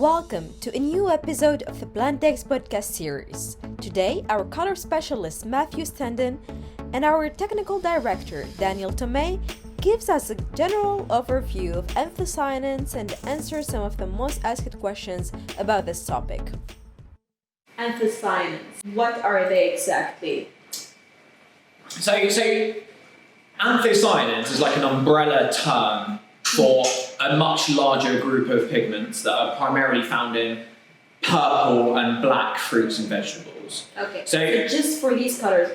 Welcome to a new episode of the Plantex podcast series. Today, our color specialist Matthew Standen and our technical director Daniel Tomei gives us a general overview of anthocyanins and answers some of the most asked questions about this topic. Anthocyanins, what are they exactly? So anthocyanins is like an umbrella term for a much larger group of pigments that are primarily found in purple and black fruits and vegetables. Okay, so just for these colors,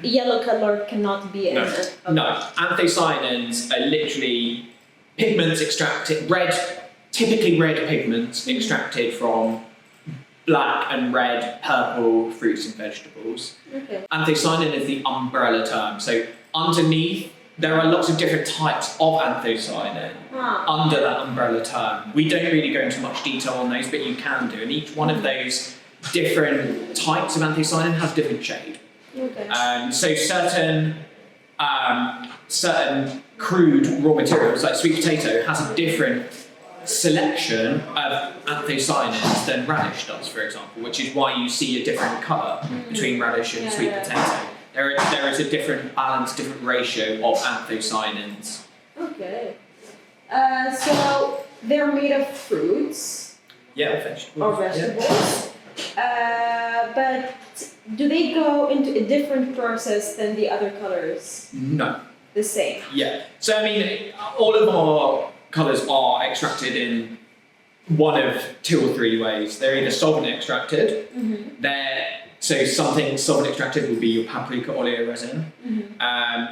yellow color cannot be in it. Okay. No, anthocyanins are literally pigments extracted, typically red pigments extracted from black and red, purple fruits and vegetables. Okay. Anthocyanin is the umbrella term. So underneath, there are lots of different types of anthocyanin under that umbrella term. We don't really go into much detail on those, but you can do. And each one of those different types of anthocyanin has different shade. Okay. So certain crude raw materials, like sweet potato, has a different selection of anthocyanins than radish does, for example, which is why you see a different colour between radish and sweet potato. There is a different balance, different ratio of anthocyanins. Okay. So they're made of fruits. Yeah, vegetables. Or vegetables. Yeah. But do they go into a different process than the other colors? No. The same? Yeah. So all of our colours are extracted in one of two or three ways. They're either solvent extracted, so something solvent extracted would be your paprika oleoresin,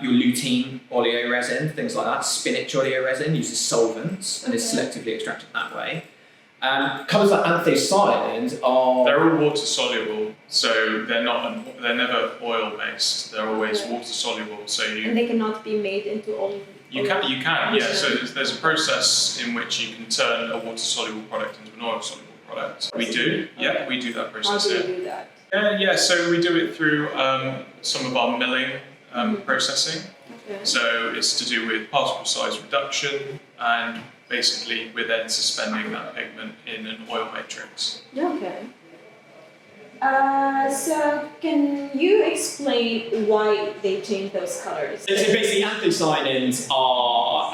your lutein oleoresin, things like that. Spinach oleoresin uses solvents and is selectively extracted that way. Colours like anthocyanins are... They're all water soluble, so they're never oil based. They're always water soluble. And they cannot be made into olive. You can, yeah. So there's a process in which you can turn a water soluble product into an oil soluble product. We do that process. How do you do that? Yeah, so we do it through some of our milling processing. Okay. So it's to do with particle size reduction, and basically we're then suspending that pigment in an oil matrix. Okay. So can you explain why they change those colors? So basically anthocyanins are...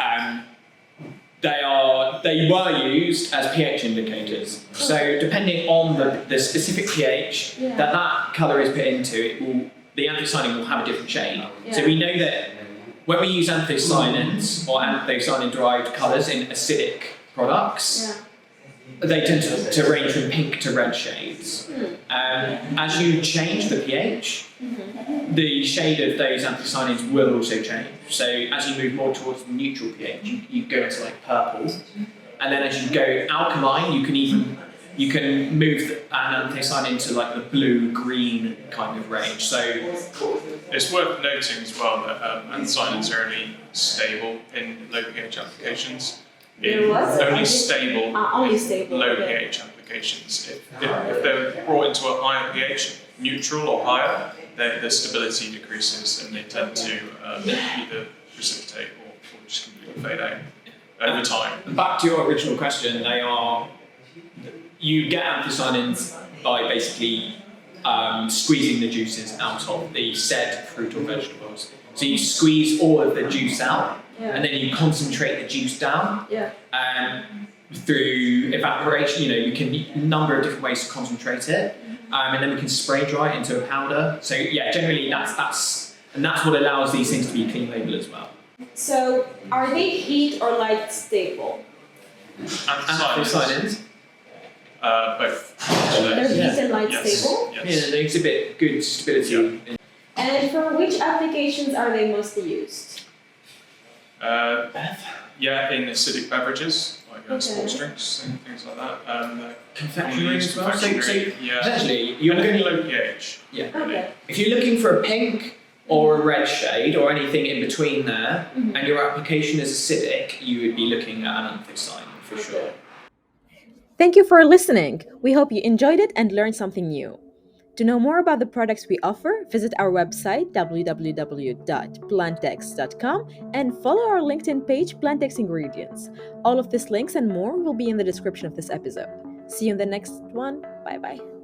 They were used as pH indicators. So depending on the specific pH that colour is put into, the anthocyanin will have a different shade. Yeah. So we know that when we use anthocyanins or anthocyanin-derived colours in acidic products, they tend to range from pink to red shades. As you change the pH, the shade of those anthocyanins will also change. So as you move more towards the neutral pH, you go into like purple, and then as you go alkaline, you can move an anthocyanin to like the blue-green kind of range. So it's worth noting as well that anthocyanins are only stable in low pH applications. Only stable low pH applications. If they're brought into a higher pH, neutral or higher, the stability decreases and they tend to either precipitate or just completely fade out over time. Back to your original question, you get anthocyanins by basically squeezing the juices out of the said fruit or vegetables. So you squeeze all of the juice out, and then you concentrate the juice down through evaporation. You can a number of different ways to concentrate it, and then we can spray dry it into a powder. So generally that's what allows these things to be clean label as well. So are they heat or light stable? Anthocyanins? Both. They're heat and light stable? Yes. Yeah, they exhibit good stability. Yeah. And for which applications are they mostly used? In acidic beverages, like sports drinks and things like that. Confectionery as well. Essentially, you're going low pH. Yeah. Okay. If you're looking for a pink or a red shade or anything in between there, and your application is acidic, you would be looking at an anthocyanin for sure. Thank you for listening. We hope you enjoyed it and learned something new. To know more about the products we offer, visit our website www.plantex.com and follow our LinkedIn page Plantex Ingredients. All of these links and more will be in the description of this episode. See you in the next one. Bye bye.